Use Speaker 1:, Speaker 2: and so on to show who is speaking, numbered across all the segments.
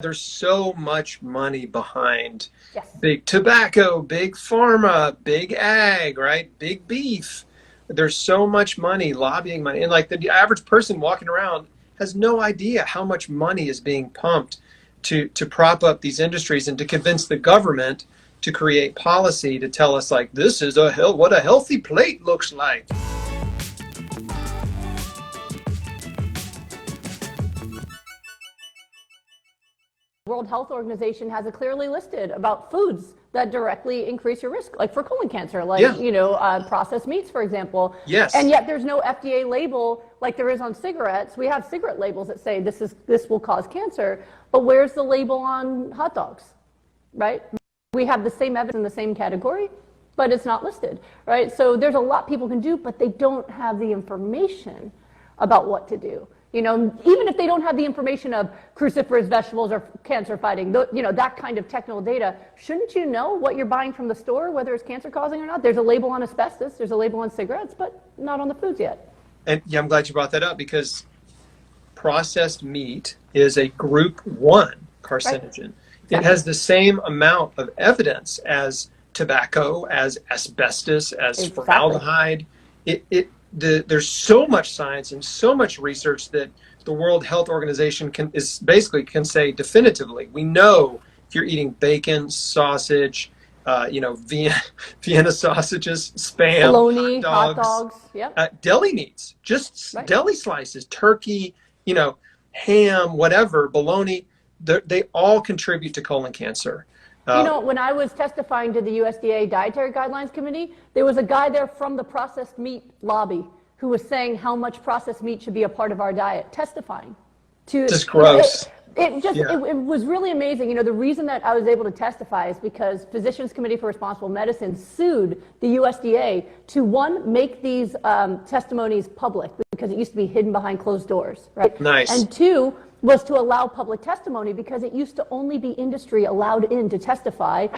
Speaker 1: There's so much money behind
Speaker 2: Yes.
Speaker 1: big tobacco, big pharma, big ag, right? Big beef. There's so much money, lobbying money. And like the average person walking around has no idea how much money is being pumped to prop up these industries and to convince the government to create policy to tell us like this is what a healthy plate looks like.
Speaker 2: World Health Organization has it clearly listed about foods that directly increase your risk, like for colon cancer, like, processed meats, for example.
Speaker 1: Yes.
Speaker 2: And yet there's no FDA label like there is on cigarettes. We have cigarette labels that say this will cause cancer, but where's the label on hot dogs, right? We have the same evidence in the same category, but it's not listed, right? So there's a lot people can do, but they don't have the information about what to do. You know, even if they don't have the information of cruciferous vegetables or cancer fighting, that kind of technical data, shouldn't you know what you're buying from the store, whether it's cancer causing or not? There's a label on asbestos, there's a label on cigarettes, but not on the foods yet.
Speaker 1: And yeah, I'm glad you brought that up because processed meat is a group 1 carcinogen. Right. It has the same amount of evidence as tobacco, as asbestos, as formaldehyde. There's so much science and so much research that the World Health Organization can say definitively, we know if you're eating bacon, sausage, Vienna sausages, Spam,
Speaker 2: bologna, hot dogs, yep.
Speaker 1: Deli meats, just right. Deli slices, turkey, ham, whatever, bologna, they all contribute to colon cancer.
Speaker 2: When I was testifying to the USDA Dietary Guidelines Committee, there was a guy there from the processed meat lobby who was saying how much processed meat should be a part of our diet, testifying.
Speaker 1: Just gross.
Speaker 2: It was really amazing. The reason that I was able to testify is because Physicians Committee for Responsible Medicine sued the USDA to, one, make these testimonies public because it used to be hidden behind closed doors, right?
Speaker 1: Nice.
Speaker 2: And two, was to allow public testimony because it used to only be industry allowed in to testify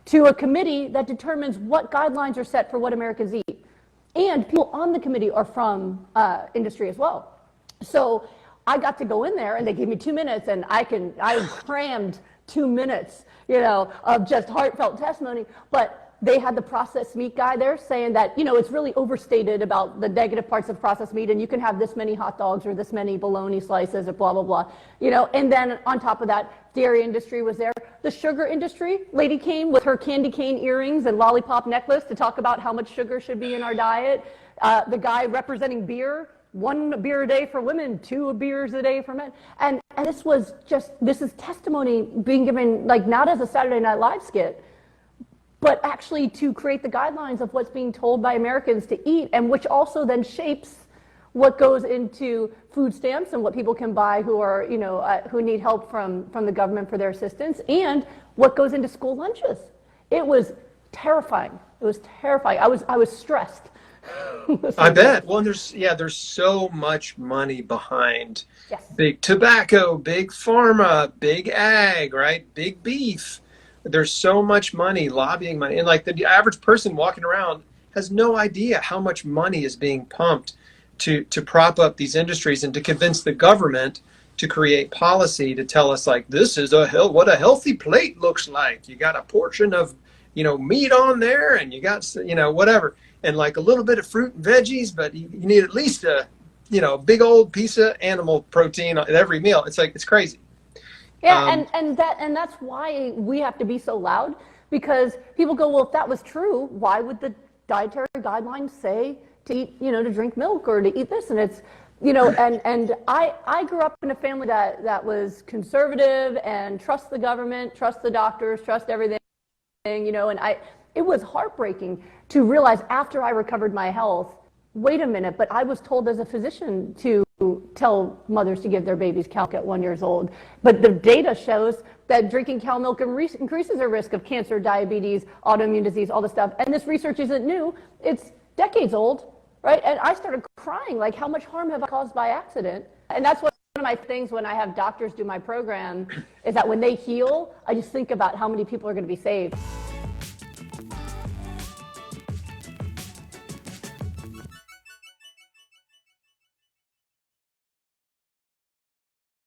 Speaker 2: to a committee that determines what guidelines are set for what Americans eat. And people on the committee are from industry as well. So I got to go in there and they gave me 2 minutes and I crammed 2 minutes, of just heartfelt testimony. But they had the processed meat guy there saying that, it's really overstated about the negative parts of processed meat and you can have this many hot dogs or this many bologna slices or blah, blah, blah. And then on top of that, dairy industry was there. The sugar industry, lady came with her candy cane earrings and lollipop necklace to talk about how much sugar should be in our diet. The guy representing beer, 1 beer a day for women, 2 beers a day for men. And this is testimony being given, like, not as a Saturday Night Live skit, but actually to create the guidelines of what's being told by Americans to eat, and which also then shapes what goes into food stamps and what people can buy who are, who need help from the government for their assistance, and what goes into school lunches. It was terrifying. It was terrifying. I was stressed.
Speaker 1: I bet. Well, there's so much money behind
Speaker 2: yes.
Speaker 1: big tobacco, big pharma, big ag, right? Big beef. There's so much money, lobbying money. And like the average person walking around has no idea how much money is being pumped to prop up these industries and to convince the government to create policy to tell us like this is what a healthy plate looks like. You got a portion of, meat on there and you got, whatever. And like a little bit of fruit and veggies, but you need at least a, big old piece of animal protein at every meal. It's like, it's crazy.
Speaker 2: Yeah, and that's why we have to be so loud, because people go, well, if that was true, why would the dietary guidelines say to eat, to drink milk or to eat this? And it's, and I grew up in a family that was conservative and trust the government, trust the doctors, trust everything, and it was heartbreaking to realize after I recovered my health, wait a minute, but I was told as a physician to tell mothers to give their babies cow milk at 1 year old. But the data shows that drinking cow milk increases their risk of cancer, diabetes, autoimmune disease, all this stuff. And this research isn't new. It's decades old, right? And I started crying, like, how much harm have I caused by accident? And that's one of my things when I have doctors do my program is that when they heal, I just think about how many people are going to be saved.